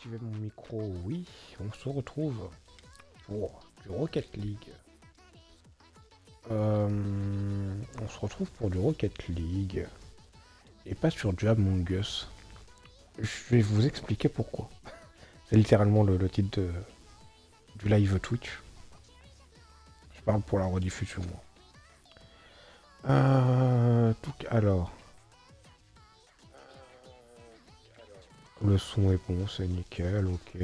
activer mon micro. Oui, on se retrouve pour du Rocket League. On se retrouve pour du Rocket League et pas sur du Among Us. Je vais vous expliquer pourquoi. C'est littéralement le titre du live Twitch. Je parle pour la rediffusion, moi. Alors, le son est bon, c'est nickel, ok.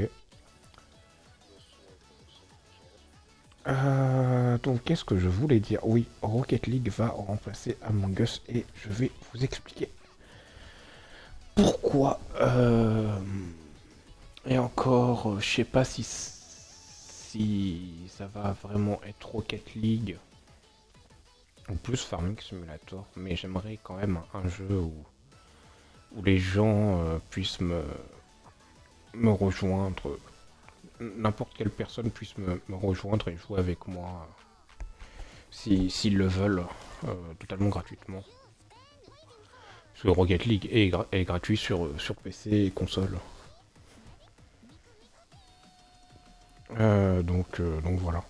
Donc, qu'est-ce que je voulais dire? Oui, Rocket League va remplacer Among Us et je vais vous expliquer pourquoi. Et encore, je sais pas si ça va vraiment être Rocket League ou plus Farming Simulator, mais j'aimerais quand même un jeu où les gens puissent me rejoindre. N'importe quelle personne puisse me rejoindre et jouer avec moi s'ils le veulent, totalement gratuitement. Parce que Rocket League est gratuit sur PC et console. Donc voilà.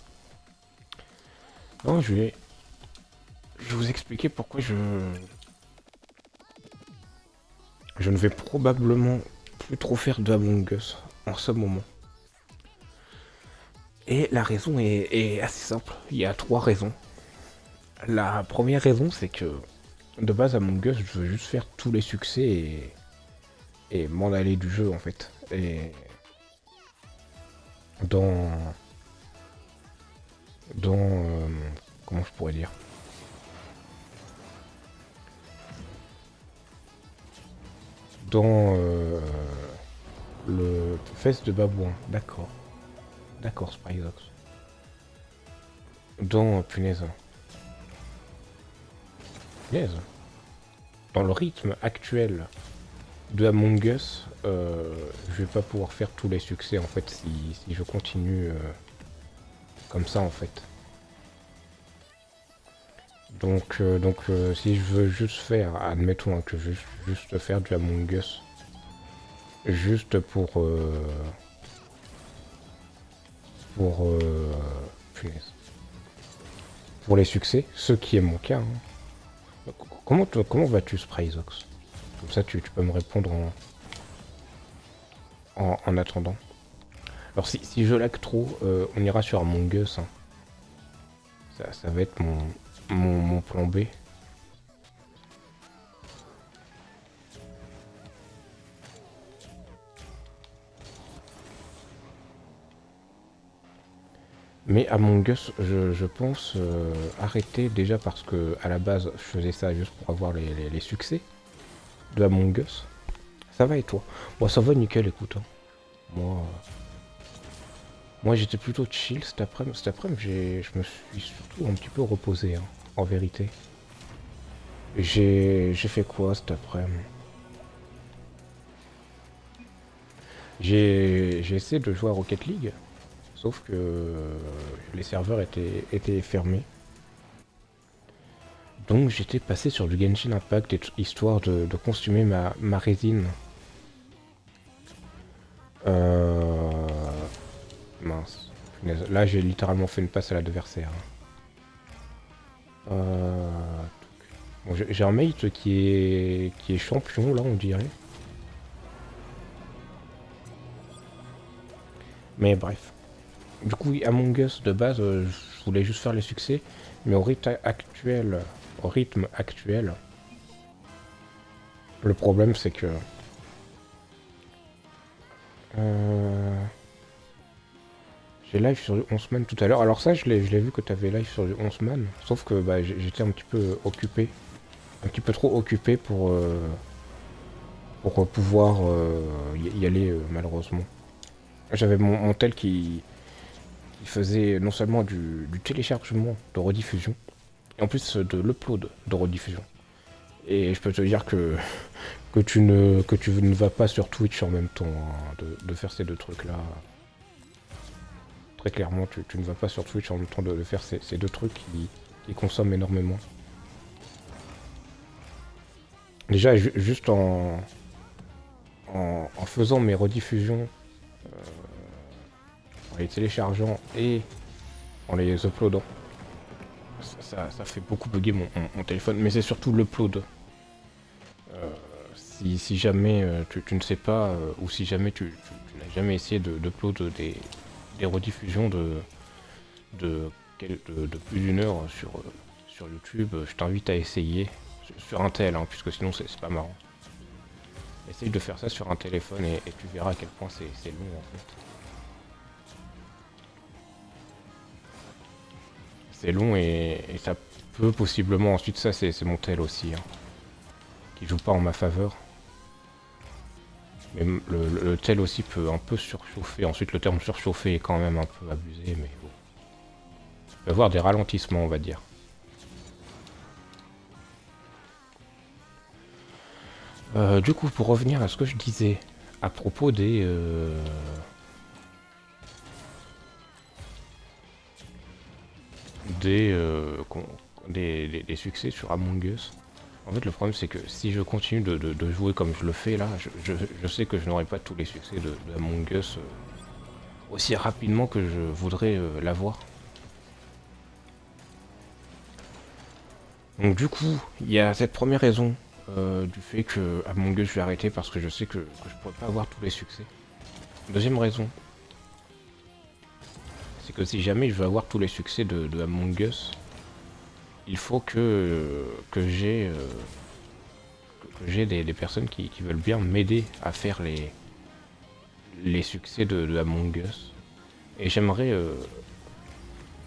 Non, je vais vous expliquer pourquoi je ne vais probablement plus trop faire de Among Us en ce moment. Et la raison est assez simple. Il y a 3 raisons. La première raison, c'est que de base, Among Us, je veux juste faire tous les succès et m'en aller du jeu en fait. Et dans. Comment je pourrais dire? Dans le fest de babouin. D'accord. D'accord, Spyzox. Dans. Punaise. Punaise. Dans le rythme actuel de Among Us, je vais pas pouvoir faire tous les succès en fait si je continue comme ça en fait. Donc, si je veux juste faire, admettons hein, que je veux juste faire du Among Us, juste punaise. Pour les succès, ce qui est mon cas. Hein. Comment vas-tu, Sprayzox? Comme ça, tu peux me répondre en attendant. Alors, si je lag trop, on ira sur Among Us. Hein. Ça va être mon plan B. Mais Among Us, je pense arrêter déjà parce que à la base, je faisais ça juste pour avoir les succès de Among Us. Ça va et toi? Moi, ça va nickel, écoute. Hein. Moi j'étais plutôt chill cet après-midi. Cet après-midi, je me suis surtout un petit peu reposé, hein, en vérité. J'ai fait quoi cet après-midi? J'ai essayé de jouer à Rocket League, sauf que les serveurs étaient fermés. Donc j'étais passé sur du Genshin Impact histoire de consommer ma résine. Mince. Là j'ai littéralement fait une passe à l'adversaire. Bon, j'ai un mate qui est champion là on dirait. Mais bref. Du coup oui, Among Us de base je voulais juste faire les succès. Mais au rythme actuel, le problème c'est que j'ai live sur du 11 man tout à l'heure. Alors ça je l'ai vu que t'avais live sur du 11 man. Sauf que bah, j'étais un petit peu occupé. Un petit peu trop occupé pour pouvoir y aller malheureusement. J'avais mon tel qui faisait non seulement du téléchargement de rediffusion, et en plus de l'upload de rediffusion. Et je peux te dire que tu ne vas pas sur Twitch en même temps hein, de faire ces deux trucs là. Très clairement, tu ne vas pas sur Twitch en même temps de faire ces deux trucs qui consomment énormément. Déjà, juste en faisant mes rediffusions les téléchargeant et en les uploadant. Ça fait beaucoup bugger mon téléphone, mais c'est surtout l'upload. Si jamais tu ne sais pas, ou si jamais tu n'as jamais essayé d'upload des rediffusions de plus d'une heure sur YouTube, je t'invite à essayer sur un tel, hein, puisque sinon c'est pas marrant. Essaye de faire ça sur un téléphone et tu verras à quel point c'est long en fait. C'est long et ça peut possiblement, ensuite ça c'est mon tel aussi, hein, qui joue pas en ma faveur. Mais le tel aussi peut un peu surchauffer, ensuite le terme surchauffer est quand même un peu abusé, mais bon. Il peut y avoir des ralentissements on va dire. Du coup, pour revenir à ce que je disais à propos des succès sur Among Us. En fait, le problème c'est que si je continue de jouer comme je le fais là, je sais que je n'aurai pas tous les succès de Among Us aussi rapidement que je voudrais l'avoir. Donc du coup, il y a cette première raison du fait que Among Us je vais arrêter parce que je sais que je pourrais pas avoir tous les succès. Deuxième raison, c'est que si jamais je veux avoir tous les succès de Among Us, il faut que j'ai des personnes qui veulent bien m'aider à faire les succès de Among Us. Et j'aimerais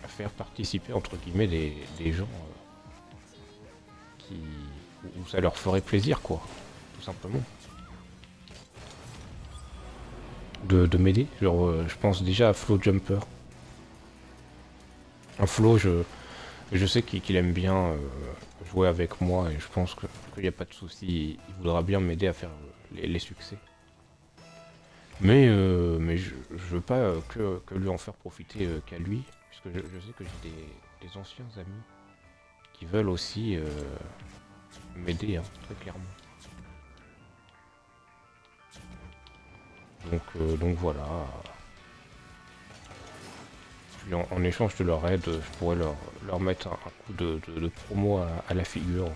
faire participer entre guillemets des gens où ça leur ferait plaisir quoi, tout simplement. De m'aider, genre je pense déjà à Flo Jumper. Un Flo, je sais qu'il aime bien jouer avec moi et je pense qu'il n'y a pas de souci, il voudra bien m'aider à faire les succès. Mais je veux pas que lui en faire profiter qu'à lui, puisque je sais que j'ai des anciens amis qui veulent aussi m'aider, hein, très clairement. Donc voilà. Puis en échange de leur aide, je pourrais leur mettre un coup de promo à la figure.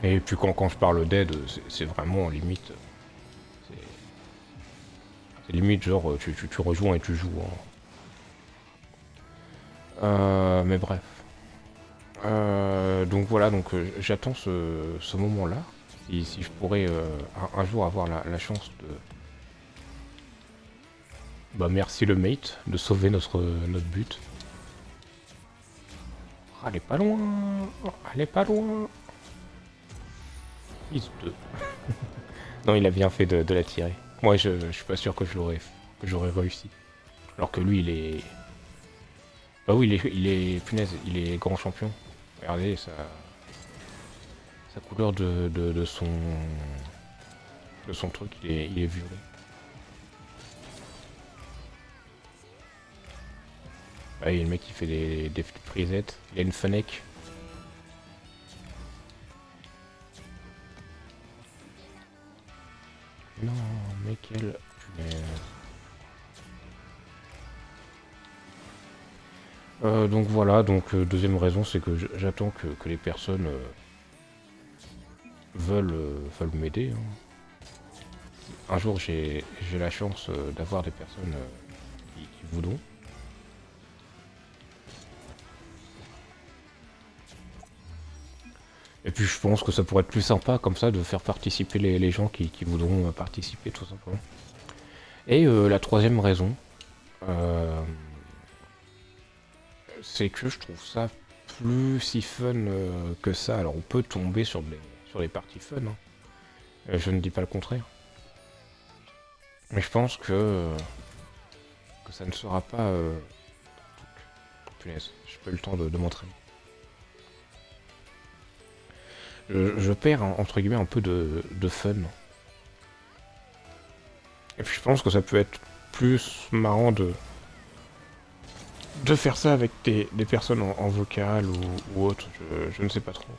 Et puis quand je parle d'aide, c'est vraiment limite. C'est limite genre tu rejoins et tu joues. Hein. Mais bref. Donc voilà, donc j'attends ce moment-là. Si je pourrais un jour avoir la chance de... Bah merci le mate de sauver notre but. Ah, elle est pas loin. Elle est pas loin. Ils deux. Non, il a bien fait de la tirer. Moi, je suis pas sûr que j'aurais réussi. Alors que lui, il est... Bah oui, punaise, il est grand champion. Regardez, sa couleur de son truc, il est violet. Ah, il y a le mec qui fait des frisettes. Il a une Fennec. Non, mais quelle... donc voilà, donc deuxième raison, c'est que j'attends que les personnes veulent m'aider. Hein. Un jour, j'ai la chance d'avoir des personnes qui voudront. Et puis je pense que ça pourrait être plus sympa comme ça de faire participer les gens qui voudront participer tout simplement. Et la troisième raison, c'est que je trouve ça plus si fun que ça. Alors on peut tomber sur des parties fun, hein. Je ne dis pas le contraire. Mais je pense que ça ne sera pas... Punaise, j'ai pas eu le temps de m'entraîner. Je perds entre guillemets un peu de fun. Et puis je pense que ça peut être plus marrant de faire ça avec des personnes en vocal ou autre, je ne sais pas trop.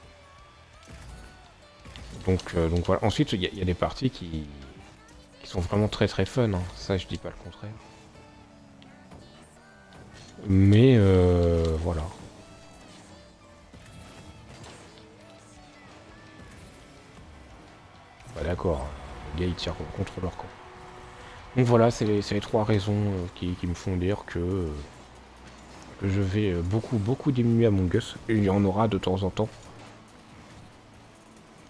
Donc voilà. Ensuite il y a des parties qui qui sont vraiment très très fun, hein. Ça je dis pas le contraire. Mais voilà. Bah d'accord, hein. Le gars il tire contre leur camp. Donc voilà, c'est les trois raisons qui me font dire que je vais beaucoup diminuer Among Us. Il y en aura de temps en temps.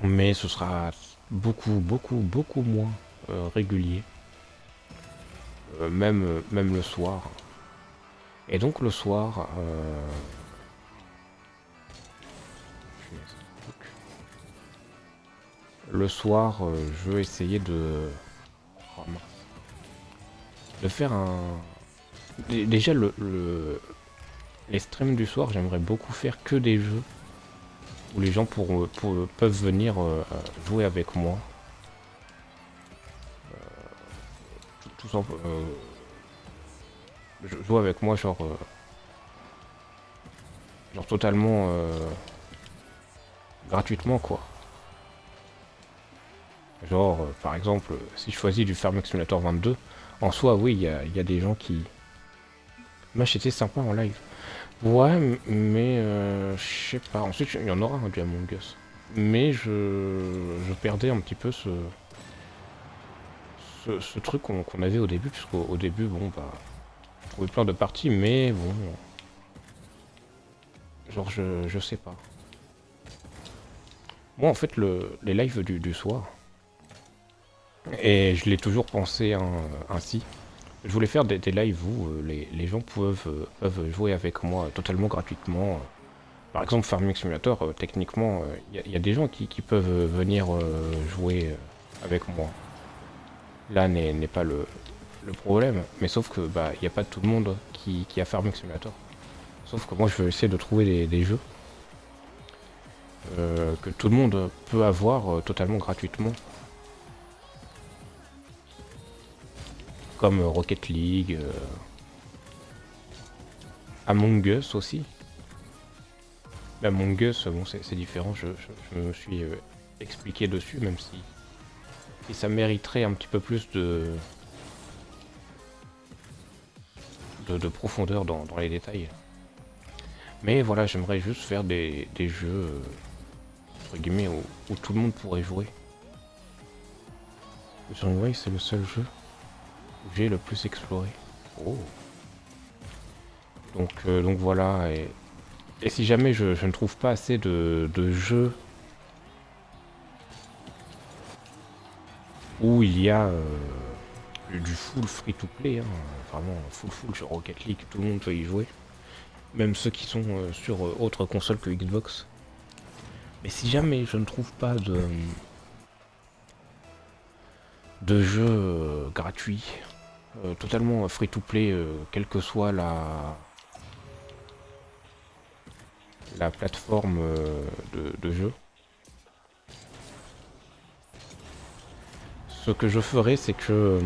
Mais ce sera beaucoup moins régulier. Même le soir. Et donc le soir... le soir, je vais essayer de... Oh, mince. De faire un... Déjà, les streams du soir, j'aimerais beaucoup faire que des jeux où les gens peuvent venir jouer avec moi. Tout simplement. Jouer avec moi, genre totalement gratuitement, quoi. Genre, par exemple, si je choisis du Farming Simulator 22, en soi, oui, il y a des gens qui... Moi, c'était sympa en live. Ouais, mais je sais pas. Ensuite, il y en aura un du Among Us. Mais je perdais un petit peu ce truc qu'on avait au début, puisqu'au début, bon, bah, je trouvais plein de parties, mais bon, genre, je sais pas. Moi, en fait, les lives du soir, et je l'ai toujours pensé ainsi, je voulais faire des lives où les gens peuvent jouer avec moi totalement gratuitement. Par exemple, Farming Simulator, techniquement, il y a des gens qui peuvent venir jouer avec moi. Là n'est pas le problème, mais sauf que bah il n'y a pas tout le monde qui a Farming Simulator. Sauf que moi je veux essayer de trouver des jeux que tout le monde peut avoir totalement gratuitement. Comme Rocket League, Among Us aussi. Mais Among Us, bon c'est différent, je me suis expliqué dessus, même si ça mériterait un petit peu plus de profondeur dans les détails. Mais voilà, j'aimerais juste faire des jeux, entre guillemets, où tout le monde pourrait jouer. Sunway, c'est le seul jeu où j'ai le plus exploré. Oh. Donc voilà, et si jamais je ne trouve pas assez de jeux où il y a du full free-to-play, hein, vraiment full sur Rocket League, tout le monde peut y jouer. Même ceux qui sont sur autre console que Xbox. Mais si jamais je ne trouve pas de jeux gratuits, totalement free-to-play, quelle que soit la plateforme de jeu, ce que je ferai, c'est que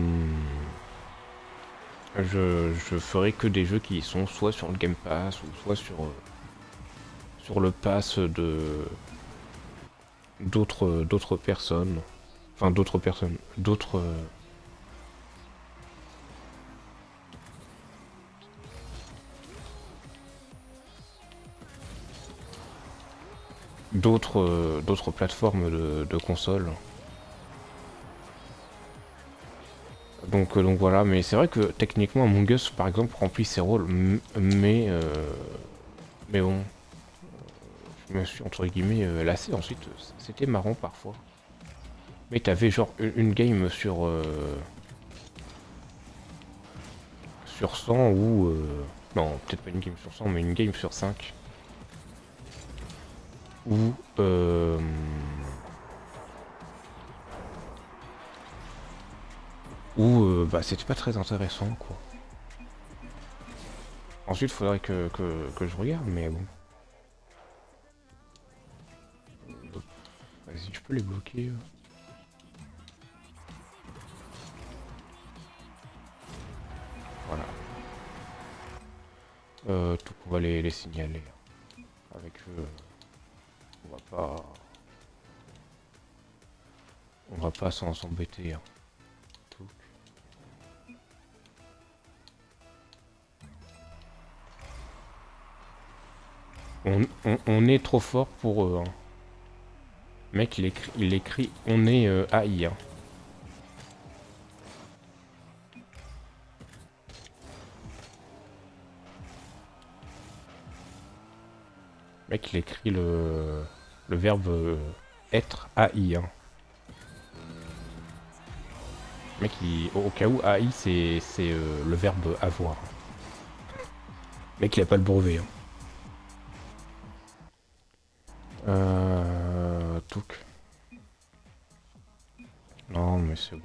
je ferai que des jeux qui sont soit sur le Game Pass ou soit sur le pass d'autres personnes. Enfin, d'autres personnes. D'autres plateformes de consoles. Donc voilà, mais c'est vrai que techniquement Among Us par exemple remplit ses rôles, mais bon, je me suis entre guillemets lassé ensuite, c'était marrant parfois. Mais t'avais genre une game sur 100 ou... non, peut-être pas une game sur 100, mais une game sur 5. Où... bah c'était pas très intéressant quoi. Ensuite faudrait que je regarde, mais bon. Vas-y, je peux les bloquer. Voilà. Donc on va les signaler. Avec eux, on va pas s'embêter. Hein. Tout. On est trop fort pour eux. Hein. Mec, il écrit on est AI. Hein. Mec, il écrit le verbe être AI. Hein. Mec, au cas où AI, c'est le verbe avoir. Mec, il a pas le brevet. Hein. Touk. Non, mais c'est bon.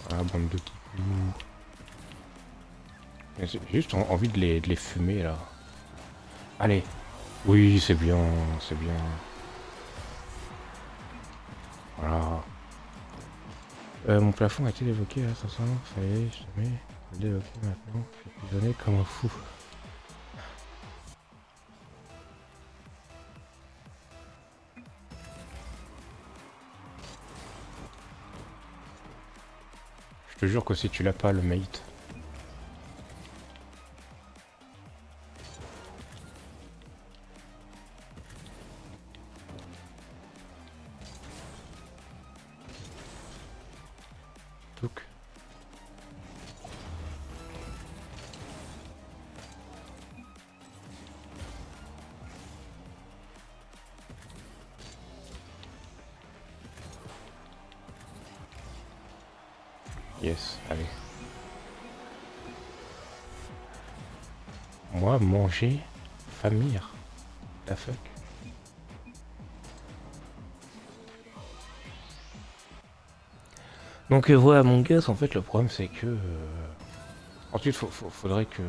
Ah, bande de kikous. J'ai juste envie de les fumer, là. Allez. Oui, c'est bien, c'est bien. Voilà. Mon plafond a été évoqué à 500. Fallait jamais le débloquer maintenant. Je suis prisonnier comme un fou. Je te jure que si tu l'as pas, le mate. Touk. Yes, allez. Moi, manger, famir. La fuck. Donc voilà, mon gars, en fait, le problème c'est que... Ensuite, faudrait que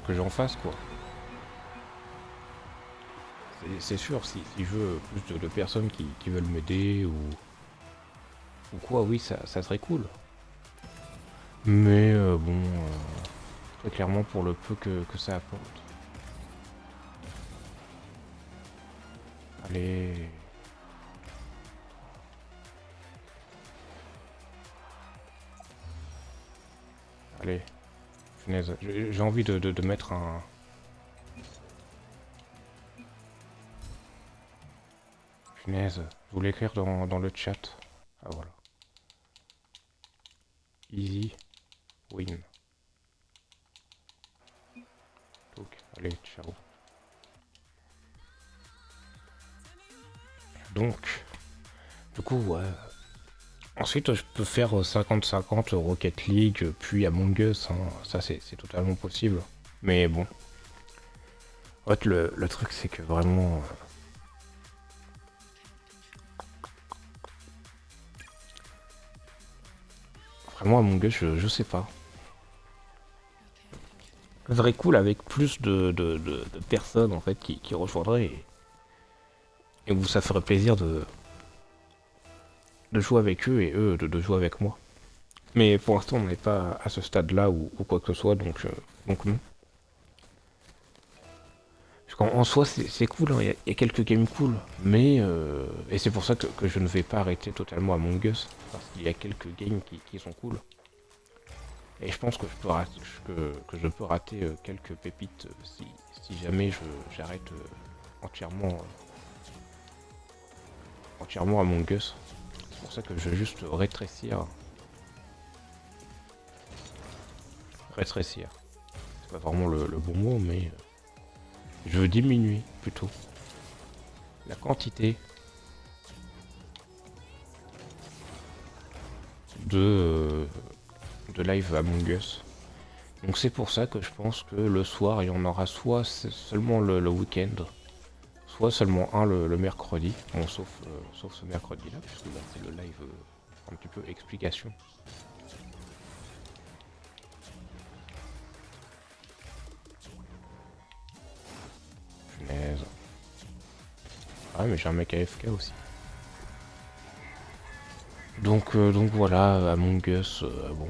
j'en fasse, quoi. C'est sûr, si je veux plus de personnes qui veulent m'aider ou quoi, oui, ça serait cool. Mais bon, très clairement pour le peu que ça apporte. Allez. Allez. Punaise, j'ai envie de mettre un... Punaise, je voulais écrire dans le chat. Ah voilà. Easy win. Donc, allez, ciao. Donc, du coup, ouais. Ensuite, je peux faire 50-50 Rocket League, puis Among Us. Hein. Ça, c'est totalement possible. Mais bon. En fait, le truc, c'est que vraiment... vraiment, Among Us, je sais pas. Ce serait cool avec plus de personnes, en fait, qui rejoindraient. Et où ça ferait plaisir de jouer avec eux et eux de jouer avec moi. Mais pour l'instant, on n'est pas à ce stade-là ou quoi que ce soit, donc non. Parce qu'en soi, c'est cool, hein, y a quelques games cool, mais... et c'est pour ça que je ne vais pas arrêter totalement Among Us, parce qu'il y a quelques games qui sont cool. Et je pense que je peux rater quelques pépites si jamais j'arrête entièrement Among Us. C'est pour ça que je veux juste rétrécir. Rétrécir. C'est pas vraiment le bon mot, mais... je veux diminuer plutôt la quantité de, de live Among Us. Donc c'est pour ça que je pense que le soir il y en aura soit seulement le week-end, soit seulement un le mercredi. Bon, sauf ce mercredi là, puisque là c'est le live un petit peu explication. Punaise. Ah mais j'ai un mec AFK aussi. Donc voilà, Among Us, bon.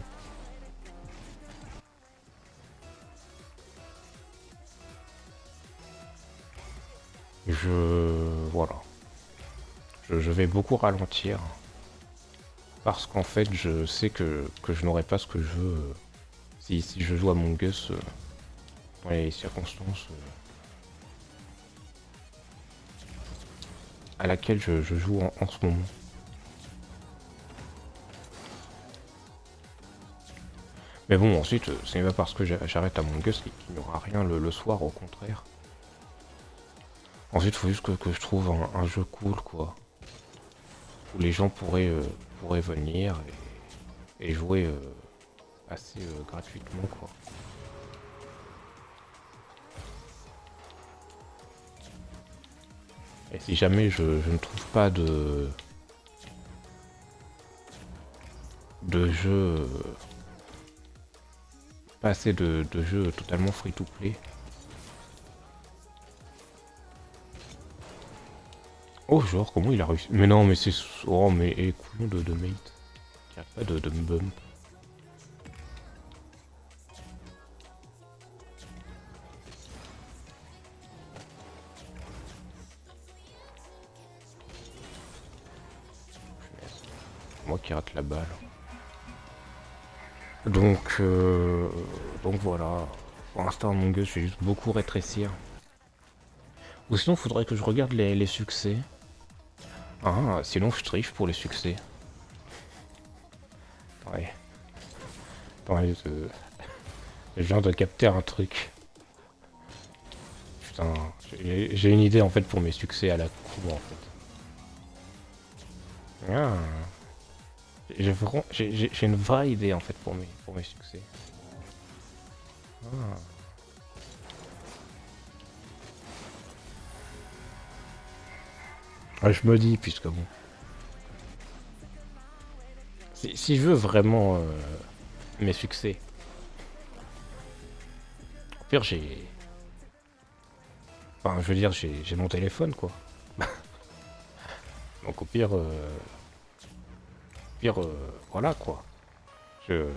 Voilà. je vais beaucoup ralentir. Parce qu'en fait, je sais que je n'aurai pas ce que je veux si je joue à Among Us dans les circonstances à laquelle je joue en ce moment. Mais bon, ensuite, ce n'est pas parce que j'arrête Among Us qu'il n'y aura rien le soir, au contraire. Ensuite, il faut juste que je trouve un jeu cool, quoi. Où les gens pourraient venir et jouer assez gratuitement, quoi. Et si jamais je ne trouve pas de jeu, pas assez de jeux totalement free to play. Oh, genre, comment il a réussi? Mais non, mais c'est. Oh, mais couillon de mate. Il n'y a pas de me bump. Moi qui rate la balle. Donc voilà. Pour l'instant, mon gueule, je vais juste beaucoup rétrécir. Ou sinon, faudrait que je regarde les succès. Ah, sinon, je triche pour les succès. Ouais. Attends, je viens de capter un truc. Putain, j'ai une idée en fait pour mes succès à la cour en fait. Ah. J'ai une vraie idée en fait pour mes succès. Ah. Ah, je me dis, puisque bon. Si je veux vraiment mes succès, au pire j'ai. Enfin, je veux dire, j'ai mon téléphone quoi. Donc au pire. Voilà quoi. Je.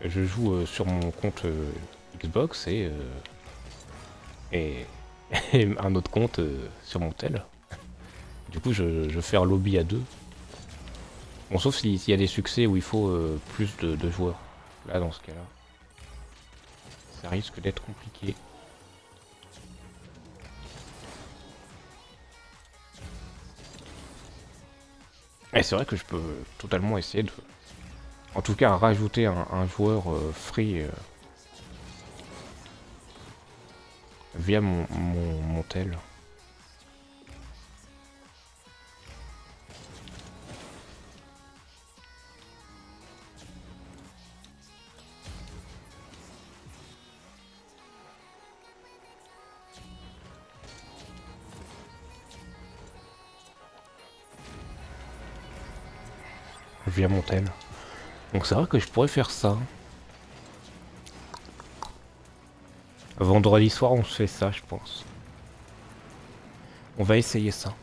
Je joue sur mon compte Xbox et un autre compte sur mon tel. Du coup, je fais un lobby à deux. Bon, sauf s'il y a des succès où il faut plus de joueurs. Là, dans ce cas-là, ça risque d'être compliqué. Et c'est vrai que je peux totalement essayer de... En tout cas, rajouter un joueur free via mon tel. Via mon tel. Donc c'est vrai que je pourrais faire ça. Vendredi soir, on se fait ça, je pense. On va essayer ça.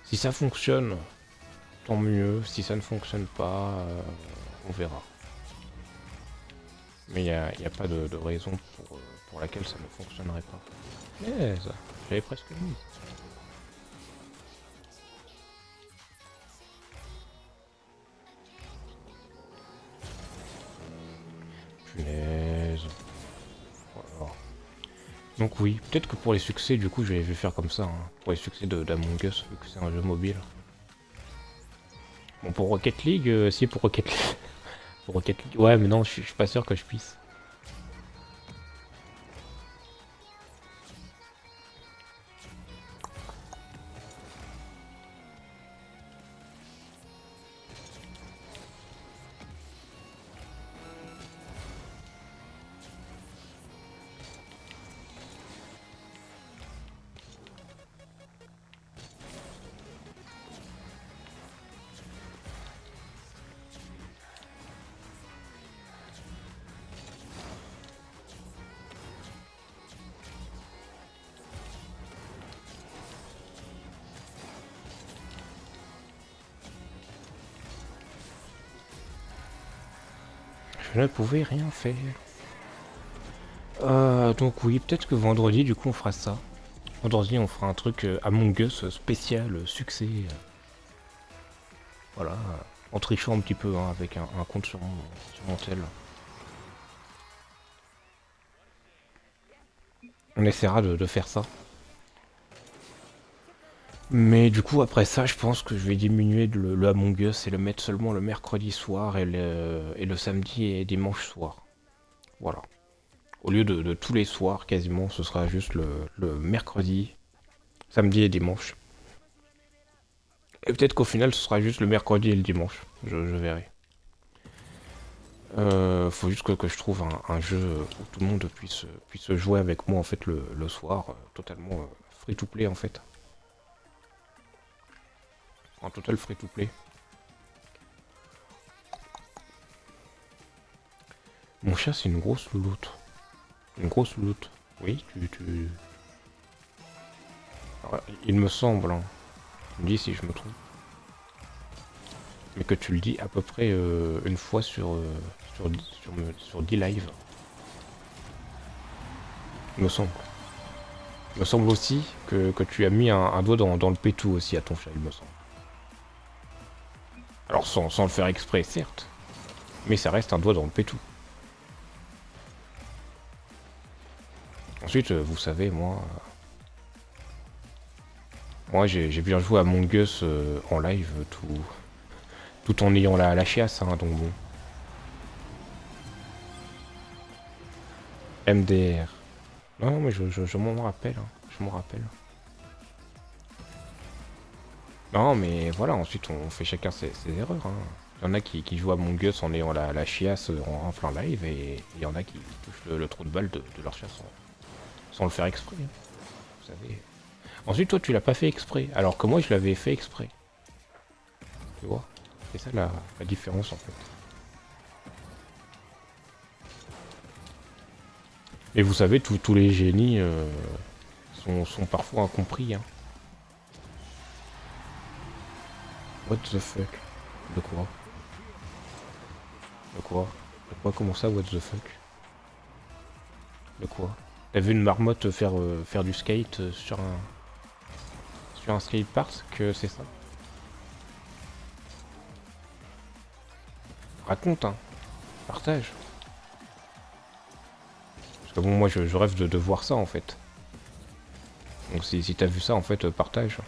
Si ça fonctionne, tant mieux. Si ça ne fonctionne pas, on verra. Mais il n'y a pas de raison pour laquelle ça ne fonctionnerait pas. Mais ça, j'avais presque mis. Punaise. Voilà. Donc oui, peut-être que pour les succès, du coup, je vais faire comme ça. Hein. Pour les succès d'Among Us, vu que c'est un jeu mobile. Bon, pour Rocket League, si pour Rocket League... pour Rocket League... Ouais, mais non, je suis pas sûr que je puisse. Je ne pouvais rien faire. Donc oui, peut-être que vendredi, du coup, on fera ça. Vendredi, on fera un truc Among Us spécial succès. Voilà, en trichant un petit peu hein, avec un compte sur mon tel. On essaiera de faire ça. Mais du coup, après ça, je pense que je vais diminuer le Among Us et le mettre seulement le mercredi soir et le samedi et dimanche soir. Voilà. Au lieu de tous les soirs, quasiment, ce sera juste le mercredi, samedi et dimanche. Et peut-être qu'au final, ce sera juste le mercredi et le dimanche. Je verrai. Faut juste que je trouve un jeu où tout le monde puisse jouer avec moi en fait le soir, totalement free to play en fait. En total free to play. Mon chat c'est une grosse louloute. Une grosse louloute. Oui, tu... Alors, il me semble, hein. Tu me dis si je me trompe. Mais que tu le dis à peu près une fois sur 10 lives. Il me semble. Il me semble aussi que tu as mis un doigt dans le pétou aussi à ton chat, il me semble. Alors sans le faire exprès, certes. Mais ça reste un doigt dans le pétou. Ensuite, vous savez, moi j'ai bien joué à Among Us en live tout en ayant la chiasse, hein, donc bon. MDR. Non, non, mais je m'en rappelle, hein, je m'en rappelle. Non, mais voilà, ensuite on fait chacun ses erreurs. Hein. Il y en a qui jouent à Among Us en ayant la chiasse en plein live, et il y en a qui touchent le trou de balle de leur chiasse sans le faire exprès. Hein, vous savez. Ensuite, toi, tu l'as pas fait exprès, alors que moi, je l'avais fait exprès. Tu vois? C'est ça la différence, en fait. Et vous savez, tous les génies sont parfois incompris. Hein. What the fuck? De quoi? De quoi? De quoi? Comment ça, what the fuck? De quoi? T'as vu une marmotte faire du skate sur un skatepark que c'est ça? Raconte, hein. Partage. Parce que bon, moi, je rêve de voir ça, en fait. Donc si t'as vu ça, en fait, partage.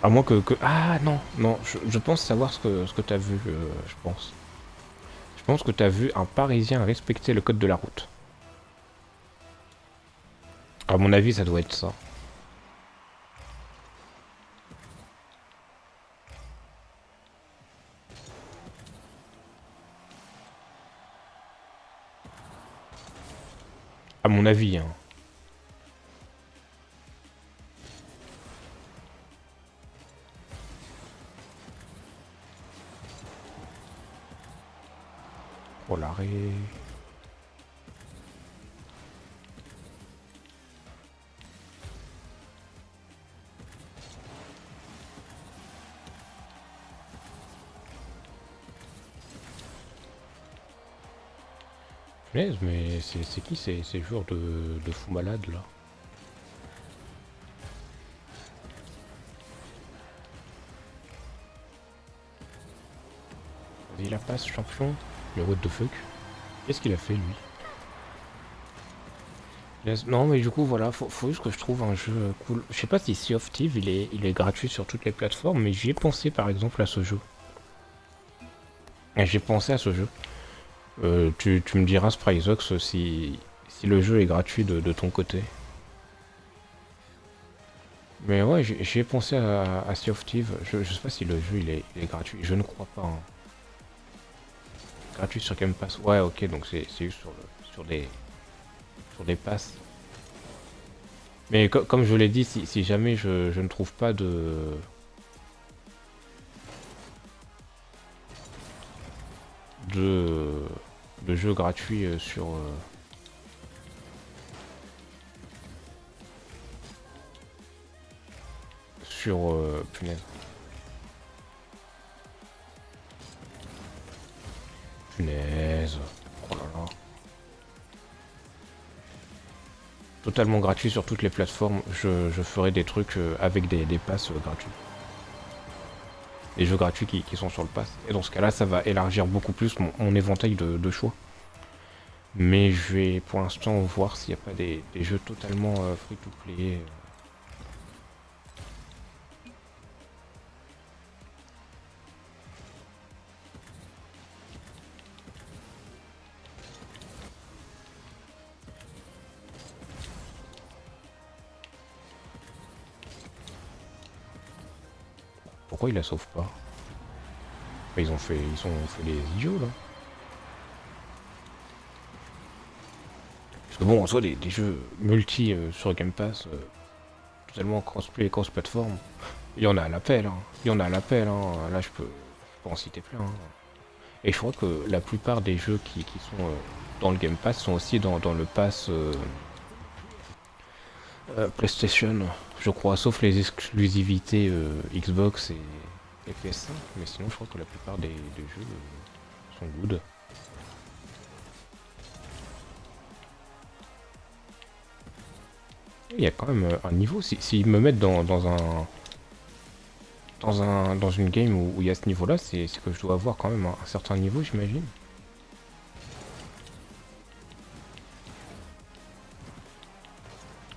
À moins que... Ah non, non, je pense savoir ce que t'as vu, je pense. Je pense que t'as vu un Parisien respecter le code de la route. À mon avis, ça doit être ça. À mon avis, hein. Oh l'arrêt. Punaise, mais c'est qui ces joueurs de fous malades là? Vas-y, la passe, champion. Mais what the fuck? Qu'est-ce qu'il a fait lui? Non, mais du coup, voilà, faut juste que je trouve un jeu cool. Je sais pas si Sea of Thieves il est gratuit sur toutes les plateformes, mais j'y ai pensé par exemple à ce jeu. Et j'ai pensé à ce jeu. Tu me diras, Spryzox, si le jeu est gratuit de ton côté. Mais ouais, j'y ai pensé à Sea of Thieves. Je sais pas si le jeu il est gratuit. Je ne crois pas. Hein. Gratuit sur Game Pass. Ouais, ok, donc c'est juste sur des passes. Mais comme je l'ai dit, si jamais je ne trouve pas de, de jeu gratuit punaise. Punaise. Oh là là. Totalement gratuit sur toutes les plateformes. Je ferai des trucs avec des passes gratuits. Des jeux gratuits qui sont sur le pass. Et dans ce cas-là, ça va élargir beaucoup plus mon éventail de choix. Mais je vais pour l'instant voir s'il n'y a pas des jeux totalement free-to-play. Pourquoi ils la sauvent pas? Ils ont fait les idiots là. Parce que bon, en soi, des jeux multi sur Game Pass, totalement crossplay et cross-platform, il y en a à l'appel. Hein. Il y en a à l'appel. Hein. Là, je peux en citer plein. Hein. Et je crois que la plupart des jeux qui sont dans le Game Pass sont aussi dans le pass PlayStation, je crois, sauf les exclusivités Xbox et PS5. Mais sinon, je crois que la plupart des jeux sont good. Il y a quand même un niveau. S'ils me mettent dans une game où il y a ce niveau-là, c'est que je dois avoir quand même un certain niveau, j'imagine.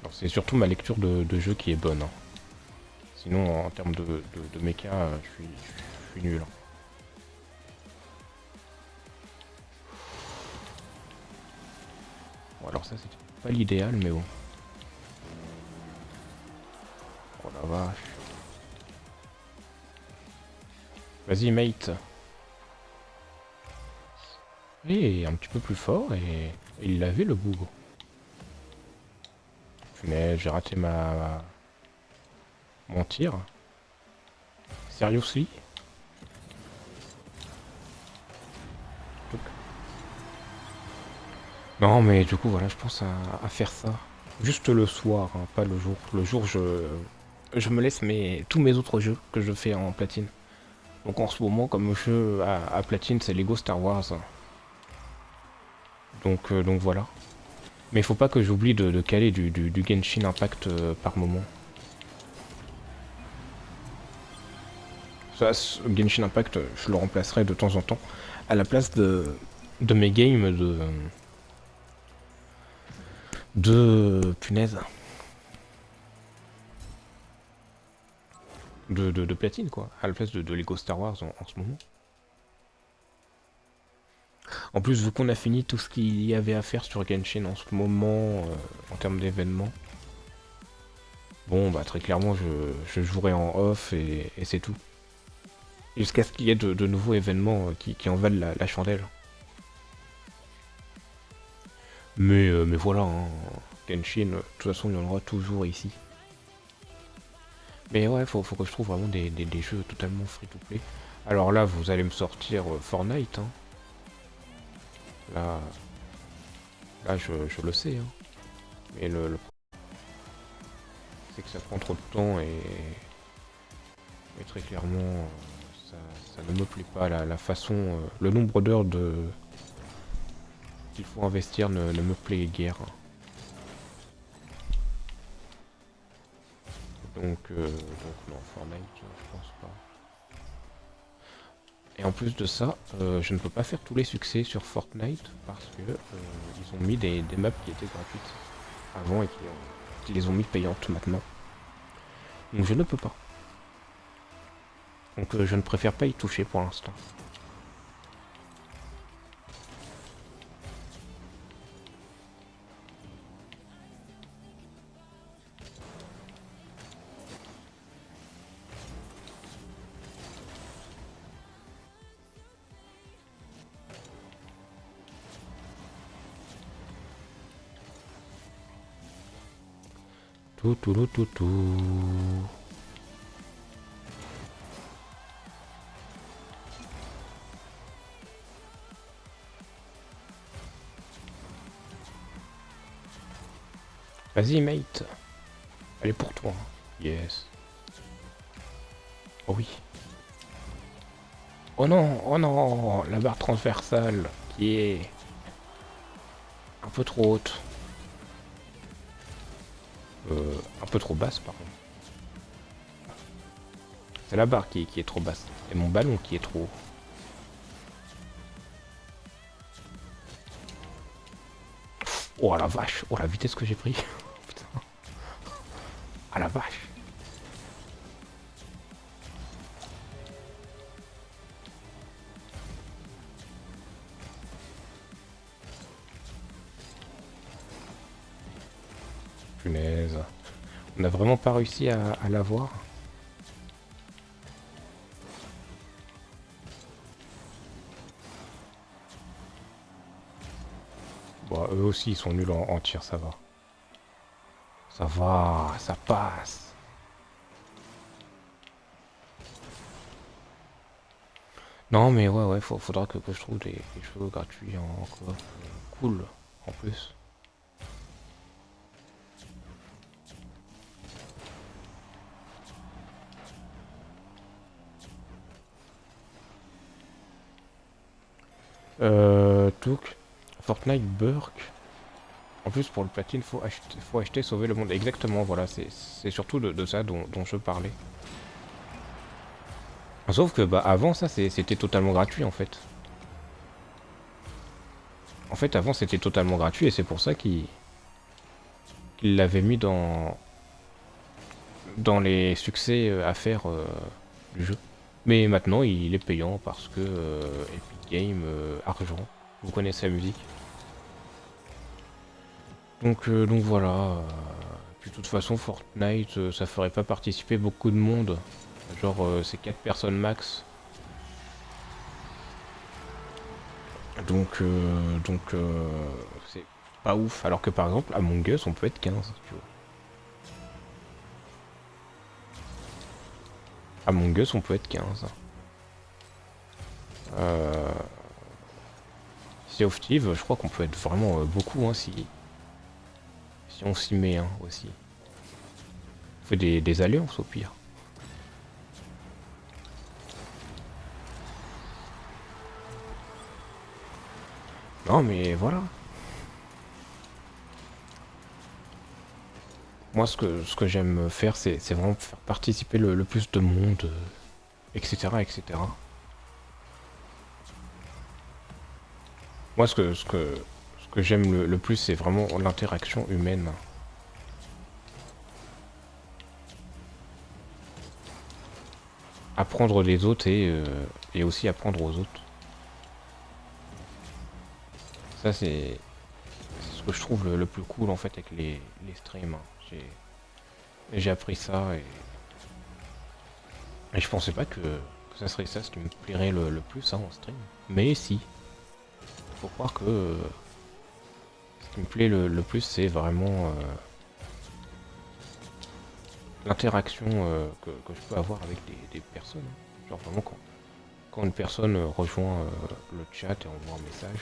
Alors c'est surtout ma lecture de jeu qui est bonne. Hein. Sinon, en termes de méca, je suis nul. Hein. Bon, alors ça, c'était pas l'idéal, mais bon. Oh la vache. Vas-y, mate. Et un petit peu plus fort, et il l'avait le bougre. Punaise, j'ai raté mon tir. Seriously? Non, mais du coup, voilà, je pense à faire ça. Juste le soir, hein, pas le jour. Le jour, je me laisse tous mes autres jeux que je fais en platine. Donc en ce moment, comme jeu à platine, c'est Lego Star Wars. Donc voilà. Mais il faut pas que j'oublie de caler du Genshin Impact par moment. Ça, Genshin Impact, je le remplacerai de temps en temps à la place de mes games de punaise. De platine quoi, à la place de Lego Star Wars en ce moment. En plus, vu qu'on a fini tout ce qu'il y avait à faire sur Genshin en ce moment, en termes d'événements, bon bah très clairement je jouerai en off et c'est tout. Jusqu'à ce qu'il y ait de nouveaux événements qui en valent la chandelle. Mais voilà, hein, Genshin, de toute façon il y en aura toujours ici. Mais ouais, faut que je trouve vraiment des jeux totalement free-to-play. Alors là, vous allez me sortir Fortnite. Hein. Là je le sais. Hein. Mais le c'est que ça prend trop de temps et très clairement, ça ne me plaît pas. La façon, le nombre d'heures qu'il faut investir ne me plaît guère. Donc non, Fortnite, je pense pas. Et en plus de ça, je ne peux pas faire tous les succès sur Fortnite parce que ils ont mis des maps qui étaient gratuites avant et qui les ont mis payantes maintenant. Donc je ne peux pas. Donc je ne préfère pas y toucher pour l'instant. Tout. Vas-y, mate. Elle est pour toi. Yes. Oh oui. Oh non, la barre transversale qui est un peu trop haute. Un peu trop basse, par contre. C'est la barre qui est trop basse. Et mon ballon qui est trop haut. Oh la vache, oh la vitesse que j'ai pris. Putain. Ah la vache. Punaise. On n'a vraiment pas réussi à l'avoir. Bon, eux aussi ils sont nuls en tir, ça va. Ça va, ça passe. Non mais ouais, faudra que je trouve des cheveux gratuits en quoi. Cool, en plus. Touk, Fortnite Burk. En plus pour le platine faut acheter sauver le monde. Exactement, voilà, c'est surtout de ça dont je parlais. Sauf que bah avant ça c'était totalement gratuit en fait. En fait avant c'était totalement gratuit et c'est pour ça qu'il l'avait mis dans les succès à faire du jeu. Mais maintenant il est payant parce que Epic Games, argent, vous connaissez la musique. Donc voilà. Puis de toute façon Fortnite ça ferait pas participer beaucoup de monde. Genre c'est 4 personnes max. Donc c'est pas ouf. Alors que par exemple Among Us on peut être 15, tu vois. Among Us on peut être 15. Euh... Sea of Thieves, je crois qu'on peut être vraiment beaucoup hein, si on s'y met hein, aussi. On fait des alliances au pire. Non mais voilà. Moi ce que j'aime faire c'est vraiment faire participer le plus de monde, etc. etc. Moi ce que j'aime le plus c'est vraiment l'interaction humaine. Apprendre des autres et aussi apprendre aux autres. Ça c'est ce que je trouve le plus cool en fait avec les streams. Hein. J'ai appris ça et je pensais pas que ça serait ça ce qui me plairait le plus hein, en stream. Mais si, faut croire que ce qui me plaît le plus c'est vraiment l'interaction que je peux avoir avec des personnes. Hein. Genre vraiment quand une personne rejoint le chat et envoie un message,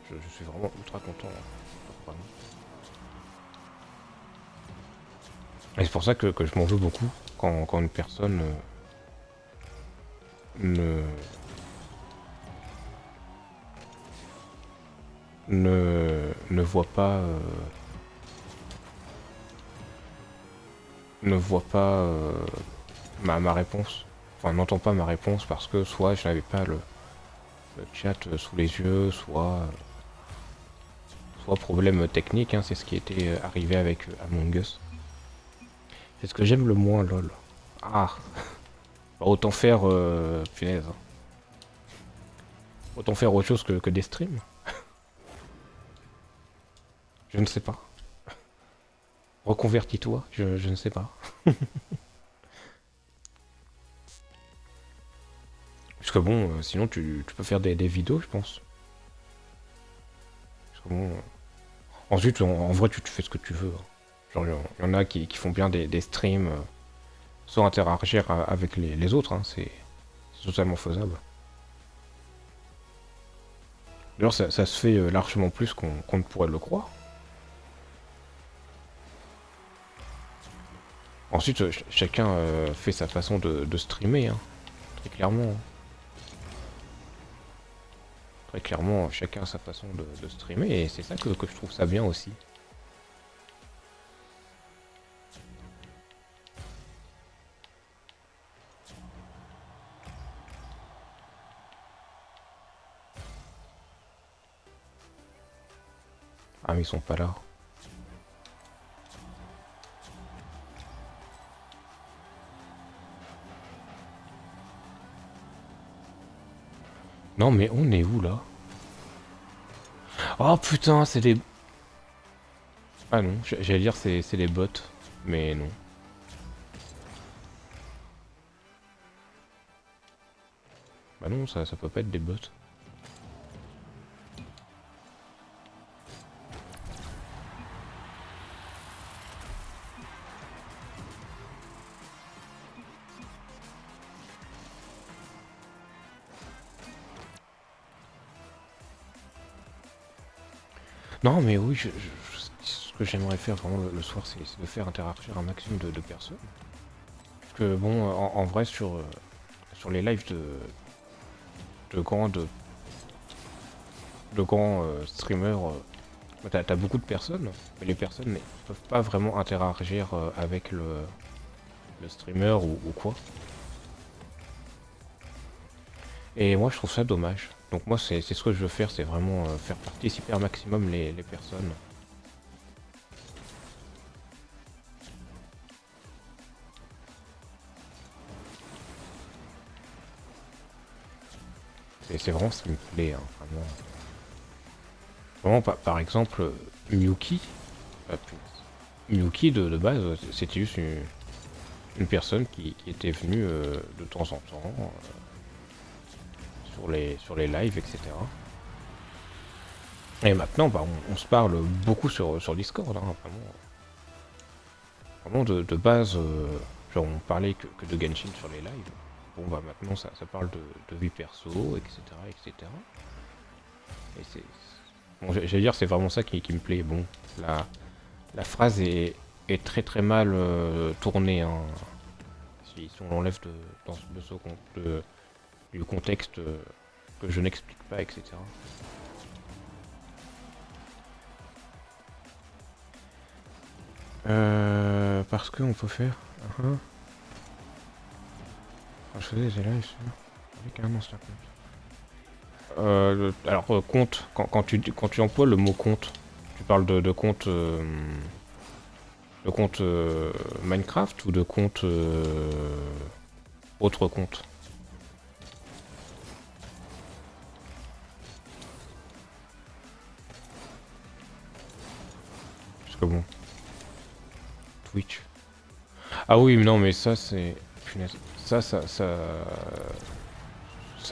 je suis vraiment ultra content. Hein. Vraiment. Et c'est pour ça que je m'en veux beaucoup quand une personne ne, ne voit pas ma réponse. Enfin, n'entend pas ma réponse parce que soit je n'avais pas le chat sous les yeux, soit problème technique, hein, c'est ce qui était arrivé avec Among Us. C'est ce que j'aime le moins, lol. Ah, bah, autant faire, punaise. Hein. Autant faire autre chose que des streams. Je ne sais pas. Reconvertis-toi, je ne sais pas. Parce que bon, sinon tu peux faire des vidéos, je pense. Parce que bon, ensuite, en vrai, tu fais ce que tu veux. Hein. Genre, il y en a qui font bien des streams sans interagir avec les autres. Hein. C'est totalement faisable. D'ailleurs, ça se fait largement plus qu'on ne pourrait le croire. Ensuite, chacun fait sa façon de streamer, hein, très clairement. Très clairement, chacun a sa façon de streamer et c'est ça que je trouve ça bien aussi. Ah mais ils sont pas là. Non mais on est où là? Oh putain, c'est des... Ah non, j'allais dire c'est les bots, mais non. Bah non, ça peut pas être des bots. Non mais oui, ce que j'aimerais faire vraiment le soir, c'est de faire interagir un maximum de personnes. Parce que bon, en vrai, sur les lives de grands, de grands streamers, bah, t'as beaucoup de personnes, mais les personnes ne peuvent pas vraiment interagir avec le streamer ou quoi. Et moi je trouve ça dommage. Donc moi c'est ce que je veux faire, c'est vraiment faire participer un maximum les personnes. Et c'est vraiment ce qui me plaît, hein, vraiment. Vraiment par exemple, Miyuki, Miyuki de base, c'était juste une personne qui était venue de temps en temps sur les lives, etc. Et maintenant, bah, on se parle beaucoup sur Discord, hein, vraiment. Vraiment de base, genre on parlait que de Genshin sur les lives. Bon bah maintenant ça parle de vie perso, etc. etc. Et c'est... Bon, j'allais dire c'est vraiment ça qui me plaît. Bon, la phrase est très très mal tournée, hein, si on l'enlève du contexte que je n'explique pas, etc. Parce qu'on peut faire... Je faisais des lives avec un ancien compte. Alors, compte, quand tu emploies le mot compte, tu parles de compte, Minecraft ou de compte autre compte? Parce que bon, Twitch. Ah oui, mais non, mais ça c'est... Punaise. Ça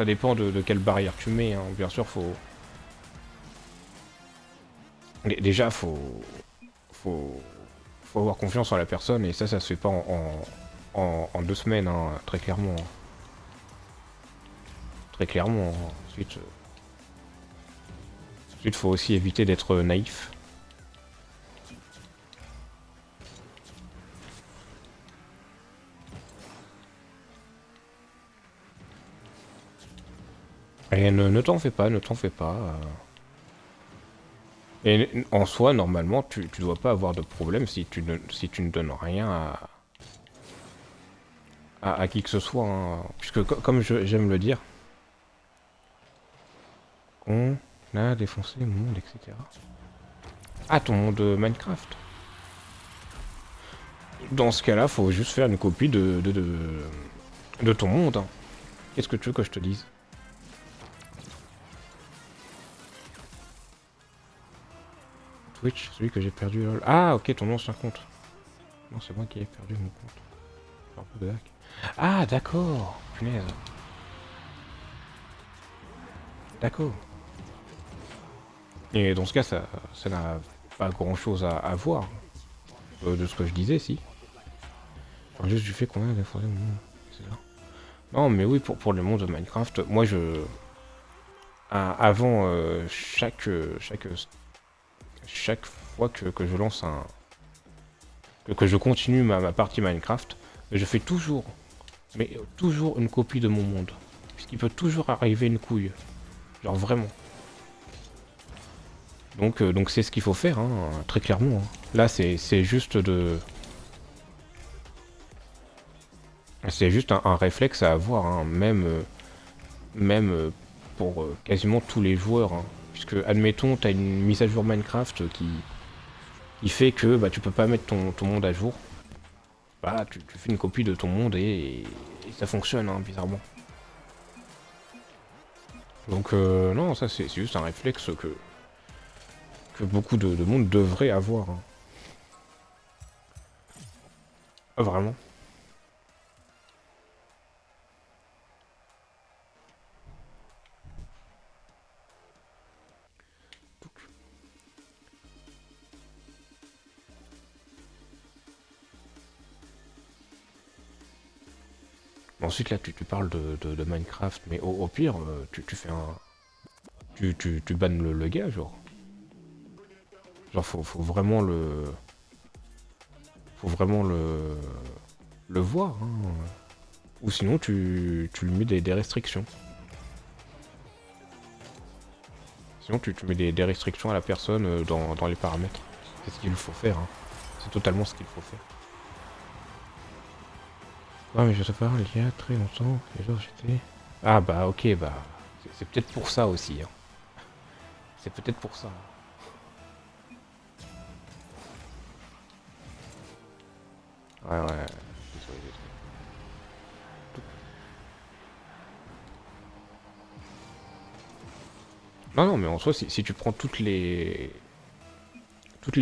dépend de quelle barrière tu mets, hein. Bien sûr, faut... Déjà, faut, faut avoir confiance en la personne, et ça se fait pas en 2 semaines, hein, très clairement. Très clairement, hein. Ensuite, faut aussi éviter d'être naïf. Et ne t'en fais pas, ne t'en fais pas. Et en soi, normalement, tu dois pas avoir de problème si tu ne donnes rien à qui que ce soit, hein. Puisque comme j'aime le dire, on a défoncé le monde, etc. Ah, ton monde Minecraft. Dans ce cas-là, faut juste faire une copie de ton monde, hein. Qu'est-ce que tu veux que je te dise? Twitch, celui que j'ai perdu. Lol. Ah, ok, ton ancien compte. Non, c'est moi qui ai perdu mon compte. C'est un peu de hack. Ah, d'accord. Punaise. D'accord. Et dans ce cas, ça n'a pas grand-chose à voir de ce que je disais, si. Enfin, juste du fait qu'on a des fois... C'est ça. Non, mais oui, pour le monde de Minecraft, moi, avant chaque fois que je lance que je continue ma partie Minecraft, je fais toujours, mais toujours une copie de mon monde. Puisqu'il peut toujours arriver une couille. Genre vraiment. Donc c'est ce qu'il faut faire, hein, très clairement, hein. Là, c'est juste de... C'est juste un réflexe à avoir, hein, même pour quasiment tous les joueurs, hein. Puisque, admettons, t'as une mise à jour Minecraft qui fait que bah, tu peux pas mettre ton monde à jour. Bah, tu fais une copie de ton monde et ça fonctionne, hein, bizarrement. Donc, non, ça c'est juste un réflexe que beaucoup de monde devrait avoir, hein. Ah, vraiment. Ensuite, là, tu parles de Minecraft, mais au pire, tu fais un... Tu bannes le gars, genre. Genre, faut vraiment le... Faut vraiment le voir, hein. Ou sinon, tu lui mets des restrictions. Sinon, tu mets des restrictions à la personne dans les paramètres. C'est ce qu'il faut faire, hein. C'est totalement ce qu'il faut faire. Ouais, mais je te parle il y a très longtemps. Les jours j'étais... Ah bah, ok, bah... C'est peut-être pour ça aussi, hein. C'est peut-être pour ça. Ouais, ouais. Désolé, désolé. Non, non, mais en soi, si tu prends toutes les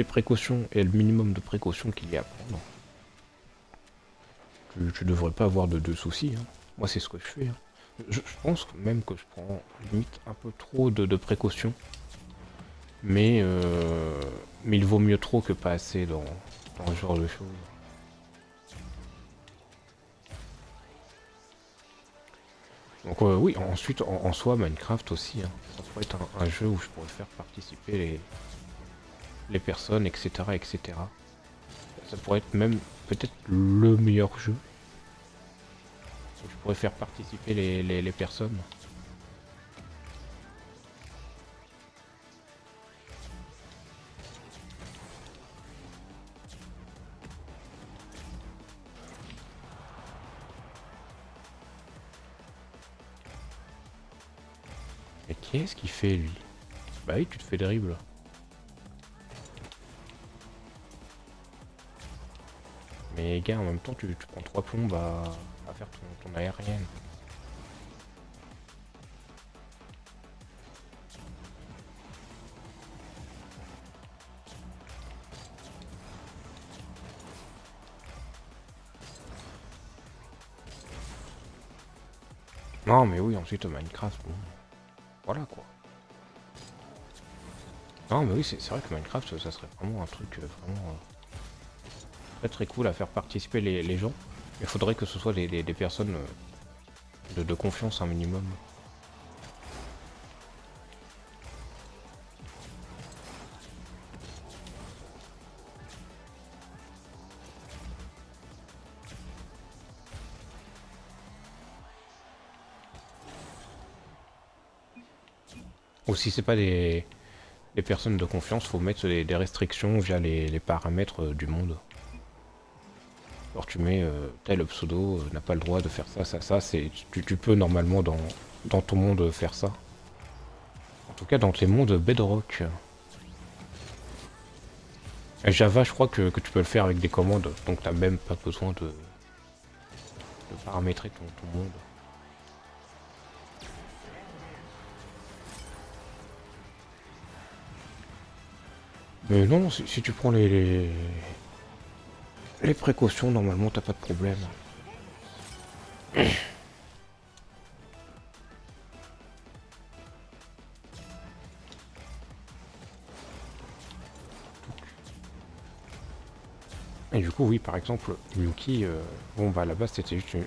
précautions et le minimum de précautions qu'il y a à prendre, tu devrais pas avoir de soucis, hein. Moi, c'est ce que je fais, hein. Je pense même que je prends limite un peu trop de précautions. Mais il vaut mieux trop que pas assez dans ce genre de choses. Donc oui, ensuite, en soi, Minecraft aussi, hein. Ça pourrait être un jeu où je pourrais faire participer les personnes, etc., etc. Ça pourrait être même peut-être le meilleur jeu où je pourrais faire participer les personnes. Mais qu'est-ce qu'il fait, lui? Bah oui, tu te fais dribble. Mais gars, en même temps, tu prends 3 plombes à faire ton aérienne. Non, mais oui, ensuite, Minecraft, bon, voilà quoi. Non, mais oui, c'est vrai que Minecraft, ça serait vraiment un truc vraiment très très cool à faire participer les gens. Il faudrait que ce soit des personnes de confiance un minimum. Ou si c'est pas des personnes de confiance, faut mettre des restrictions via les paramètres du monde. Alors tu mets tel pseudo n'a pas le droit de faire ça, ça, tu peux normalement dans ton monde faire ça. En tout cas dans tes mondes Bedrock. Et Java, je crois que tu peux le faire avec des commandes, donc t'as même pas besoin de paramétrer ton monde. Mais non, si tu prends les précautions, normalement t'as pas de problème. Et du coup, oui, par exemple, Yuki, bon bah à la base c'était juste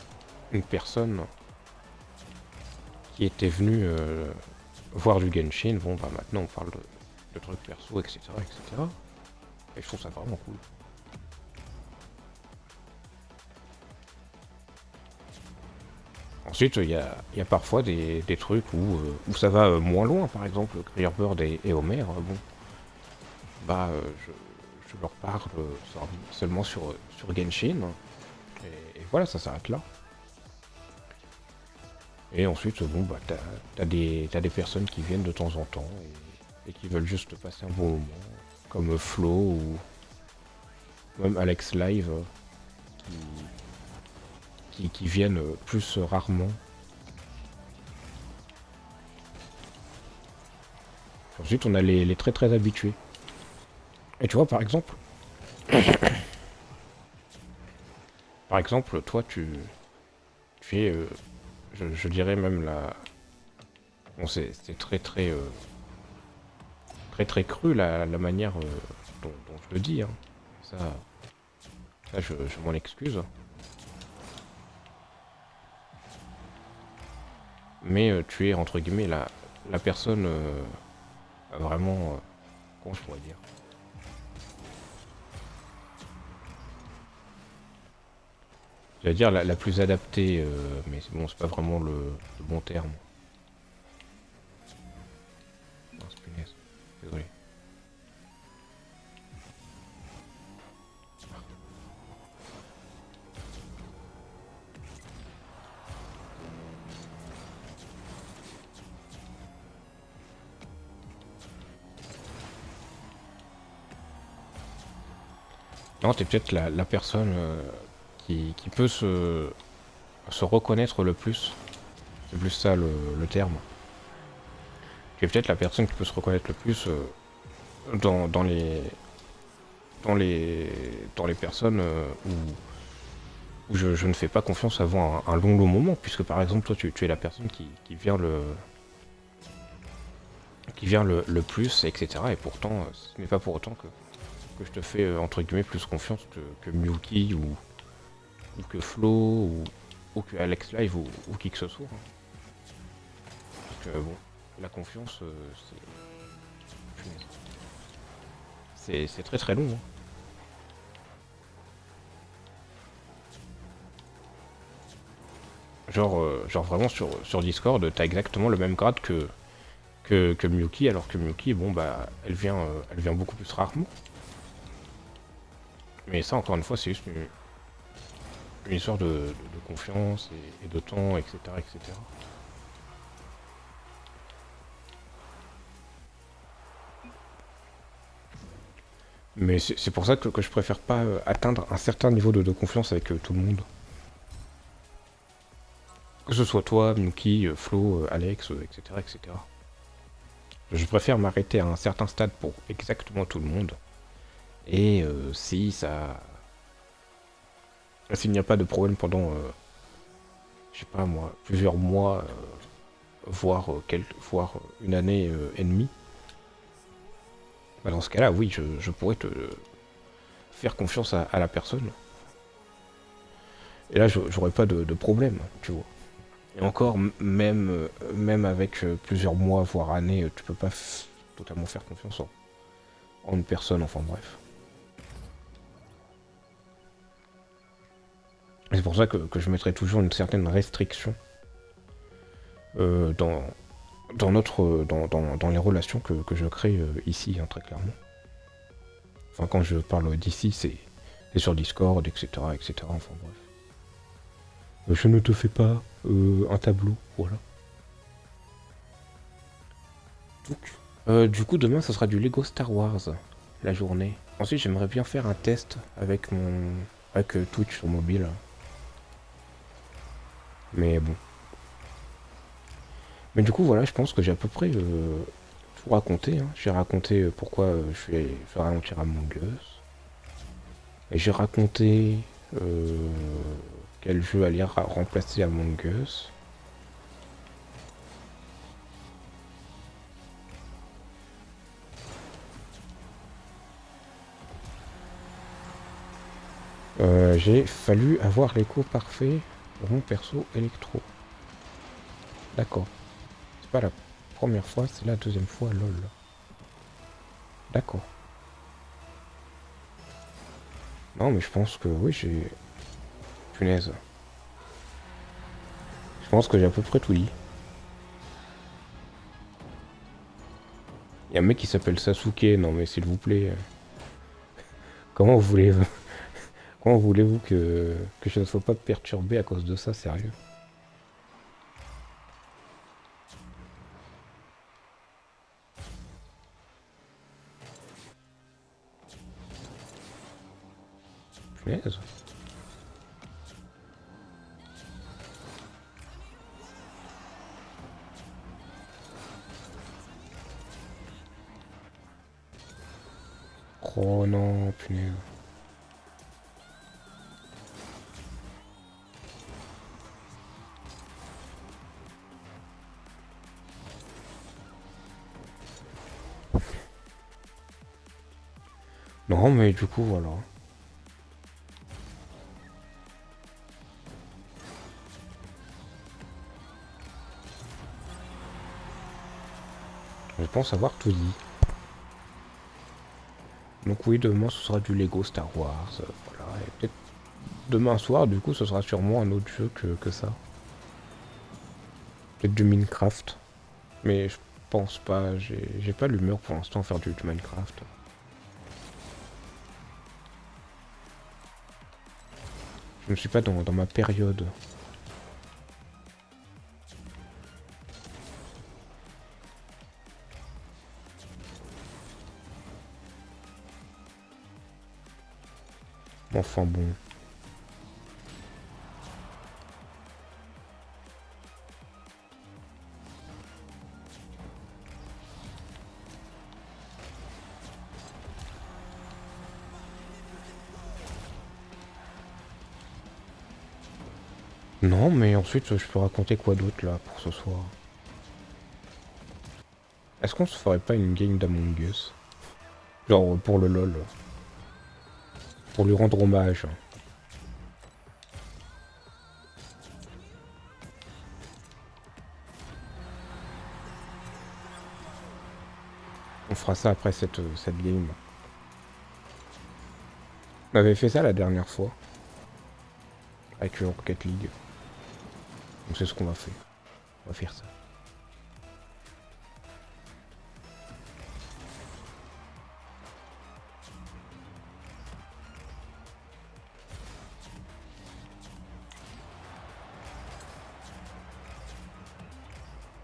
une personne qui était venue voir du Genshin. Bon bah maintenant on parle de trucs perso, etc., etc. Et je trouve ça vraiment cool. Ensuite, il y a parfois des trucs où ça va moins loin, par exemple, Clearbird et Homer, bon. bah je leur parle seulement sur Genshin. Et voilà, ça s'arrête là. Et ensuite, bon, bah, t'as des personnes qui viennent de temps en temps et qui veulent juste passer un bon moment, comme Flo ou même Alex Live, qui viennent plus rarement. Ensuite, on a les très très habitués. Et tu vois, par exemple, toi, tu es, je dirais même la, bon, c'est très très très très cru la manière dont je le dis. Hein. Ça, je m'en excuse. Mais tu es entre guillemets la personne vraiment, comment je pourrais dire, j'allais dire la plus adaptée, mais bon, c'est pas vraiment le bon terme. Non, c'est punaise. Désolé. Non, t'es peut-être la personne qui peut se reconnaître le plus. C'est plus ça le terme. Tu es peut-être la personne qui peut se reconnaître le plus dans les dans les personnes où je ne fais pas confiance avant un long moment, puisque par exemple toi tu es la personne qui vient le plus, etc. Et pourtant ce n'est pas pour autant que je te fais entre guillemets plus confiance que Miyuki ou que Flo ou que Alex Live ou qui que ce soit. Hein. Parce que bon, la confiance c'est très très long. Hein. Genre vraiment sur Discord, t'as exactement le même grade que Miyuki, alors que Miyuki, bon bah, elle vient beaucoup plus rarement. Mais ça, encore une fois, c'est juste une histoire de confiance et de temps, etc., etc. Mais c'est pour ça que je préfère pas atteindre un certain niveau de confiance avec tout le monde. Que ce soit toi, Miyuki, Flo, Alex, etc., etc. Je préfère m'arrêter à un certain stade pour exactement tout le monde. Et si ça... S'il n'y a pas de problème pendant, je sais pas moi, plusieurs mois, voire une année et demie, bah dans ce cas-là, oui, je pourrais te faire confiance à la personne. Et là, j'aurais pas de problème, tu vois. Et encore, même avec plusieurs mois, voire années, tu peux pas totalement faire confiance en une personne, enfin bref. C'est pour ça que je mettrai toujours une certaine restriction dans, dans les relations que je crée ici, hein, très clairement. Enfin, quand je parle d'ici, c'est sur Discord, etc., etc., enfin bref. Je ne te fais pas un tableau, voilà. Donc, du coup, demain, ça sera du Lego Star Wars, la journée. Ensuite, j'aimerais bien faire un test avec avec Twitch sur mobile. Mais bon. Mais du coup, voilà, je pense que j'ai à peu près tout raconté. Hein. J'ai raconté pourquoi je vais ralentir Among Us. Et j'ai raconté quel jeu allait remplacer Among Us. J'ai fallu avoir l'écho parfait pour mon perso électro. D'accord. C'est pas la première fois, c'est la deuxième fois, lol. D'accord. Non, mais je pense que oui, j'ai... Punaise. Je pense que j'ai à peu près tout dit. Il y a un mec qui s'appelle Sasuke, non mais s'il vous plaît. Comment voulez-vous comment voulez-vous que je ne sois pas perturbé à cause de ça, sérieux? Punaise. Oh non, punaise. Non mais du coup voilà. Je pense avoir tout dit. Donc oui, demain ce sera du Lego Star Wars. Voilà. Et peut-être demain soir, du coup, ce sera sûrement un autre jeu que ça. Peut-être du Minecraft. Mais je pense pas, j'ai pas l'humeur pour l'instant à faire du Minecraft. Je ne suis pas dans ma période. Enfin bon. Non, mais ensuite, je peux raconter quoi d'autre là pour ce soir? Est-ce qu'on se ferait pas une game d'Among Us? Genre pour le LOL. Pour lui rendre hommage. On fera ça après cette game. On avait fait ça la dernière fois. Avec le Rocket League. Donc c'est ce qu'on va faire. On va faire ça.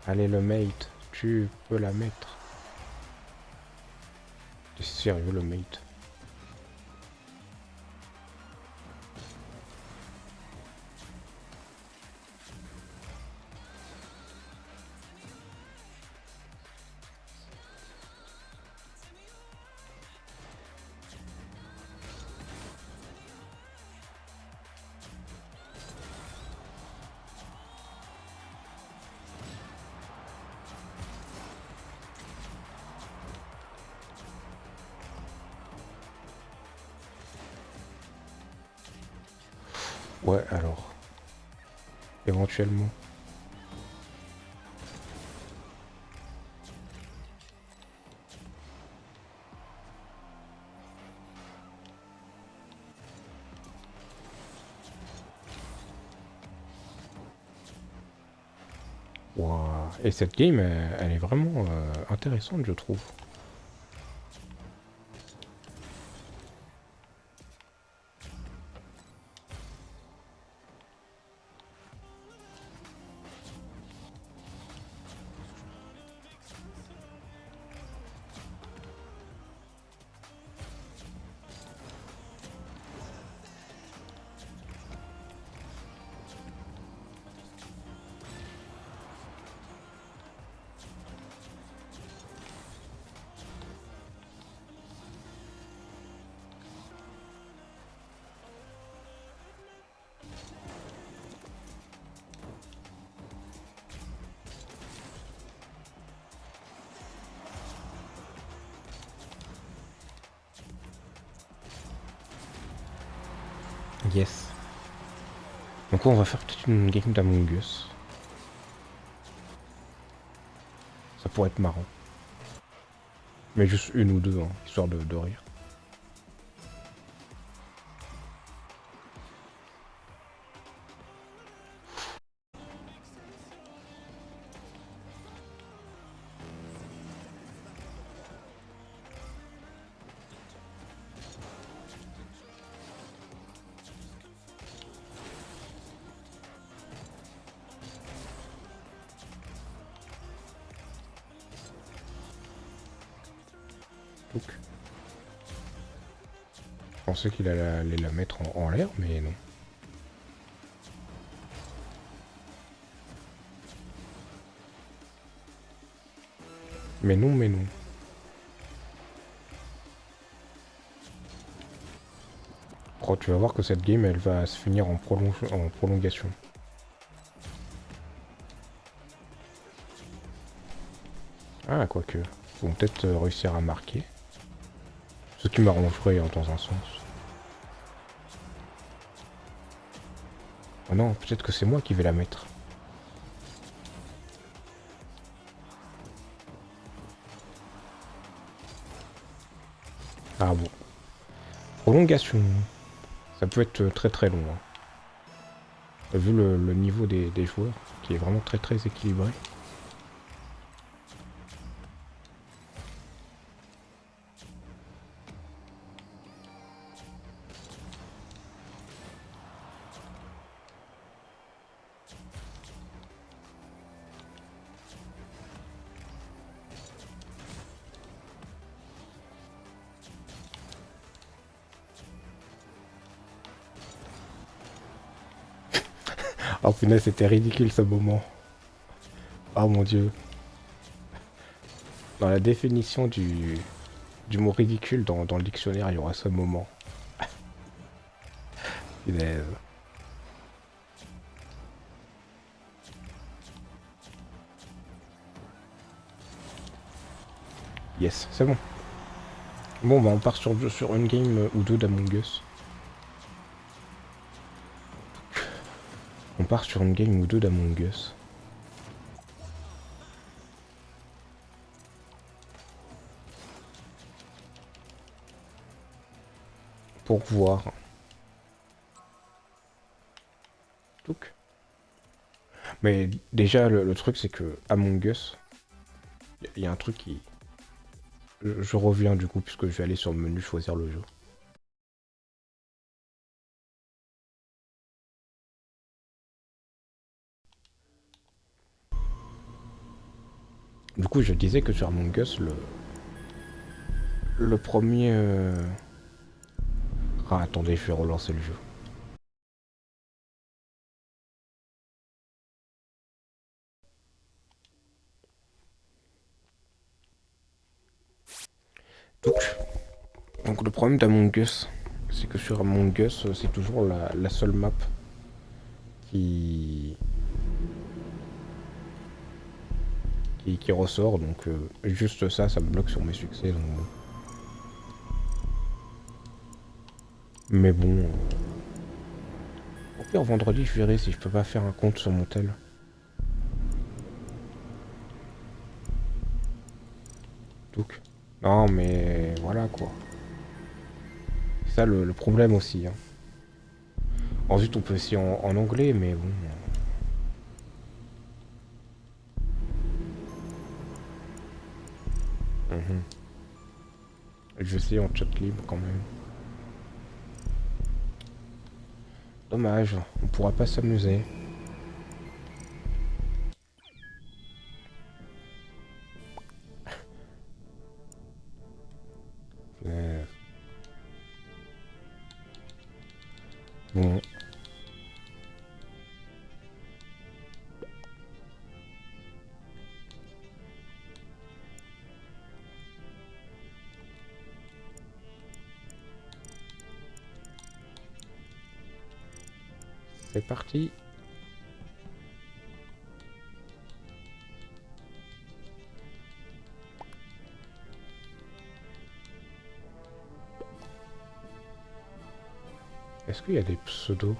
Allez le mate, tu peux la mettre. T'es sérieux le mate? Ouais alors. Éventuellement. Ouah. Et cette game, elle est vraiment intéressante je trouve. Yes. Donc on va faire peut-être une game d'Among Us. Ça pourrait être marrant. Mais juste une ou deux, hein, histoire de rire. Donc, je pensais qu'il allait la mettre en l'air, mais non. Mais non, mais non. Oh, tu vas voir que cette game, elle va se finir en prolongation. Ah, quoique. Ils vont peut-être réussir à marquer. Ce qui m'arrangerait dans un sens. Oh non, peut-être que c'est moi qui vais la mettre. Ah bon. Prolongation. Ça peut être très très long. Hein. Vu le niveau des joueurs, qui est vraiment très très équilibré. Oh punaise, c'était ridicule ce moment. Oh mon dieu. Dans la définition du mot ridicule dans le dictionnaire, il y aura ce moment. Punaise. Yes, c'est bon. Bon, bah on part sur une game ou deux d'Among Us. On part sur une game ou deux d'Among Us. Pour voir. Donc. Mais déjà, le truc, c'est que Among Us, il y a un truc qui... Je reviens du coup, puisque je vais aller sur le menu choisir le jeu. Du coup, je disais que sur Among Us, le premier... Ah, attendez, je vais relancer le jeu. Donc le problème d'Among Us, c'est que sur Among Us, c'est toujours la seule map qui... qui ressort, donc juste ça, ça me bloque sur mes succès. Donc... Mais bon... Au pire, vendredi, je verrai si je peux pas faire un compte sur mon tel. Donc... Non, mais voilà quoi. C'est ça le problème aussi. Hein. Ensuite, on peut essayer en anglais, mais bon... Je vais essayer en chat libre quand même. Dommage, on pourra pas s'amuser. Bon. C'est parti. Est-ce qu'il y a des pseudos?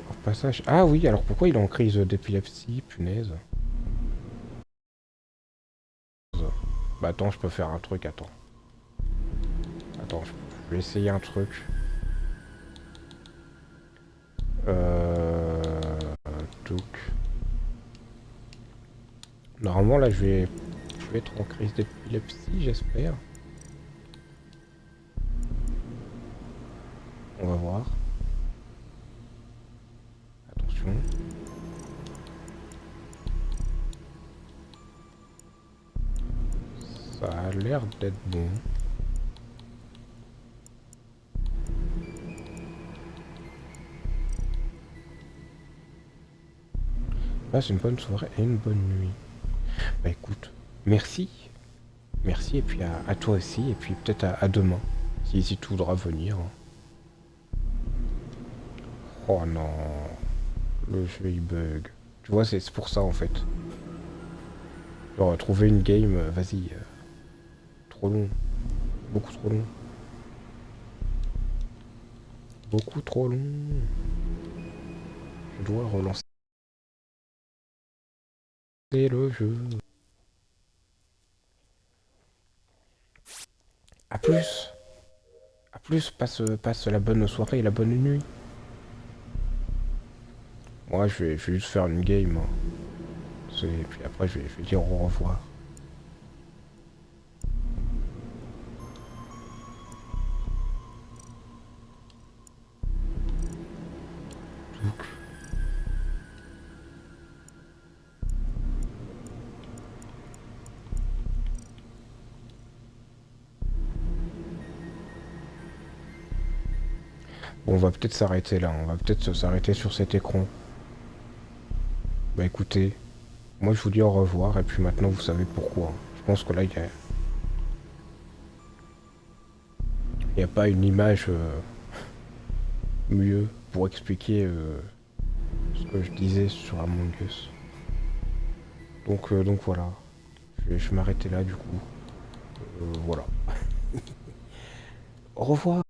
Au passage... Ah oui, alors pourquoi il est en crise d'épilepsie, punaise? Bah attends, je peux faire un truc, attends. Attends, je vais essayer un truc. Euh... Donc... Normalement, là, je vais être en crise d'épilepsie, j'espère. On va voir. Attention. Ça a l'air d'être bon. Passe une bonne soirée et une bonne nuit. Bah écoute, merci. Merci et puis à toi aussi et puis peut-être à demain. Si tu voudras venir. Oh non. Le jeu il bug. Tu vois, c'est pour ça en fait. Genre, trouver une game, vas-y. Trop long. Beaucoup trop long. Beaucoup trop long. Je dois relancer le jeu. À plus. À plus. Passe la bonne soirée et la bonne nuit. Moi, je vais juste faire une game, hein. Et puis après, je vais dire au revoir. Donc, bon, on va peut-être s'arrêter là. On va peut-être s'arrêter sur cet écran. Bah écoutez, moi je vous dis au revoir et puis maintenant vous savez pourquoi. Je pense que là il y a pas une image mieux pour expliquer ce que je disais sur Among Us. Donc voilà, je vais m'arrêter là du coup. Voilà. Au revoir.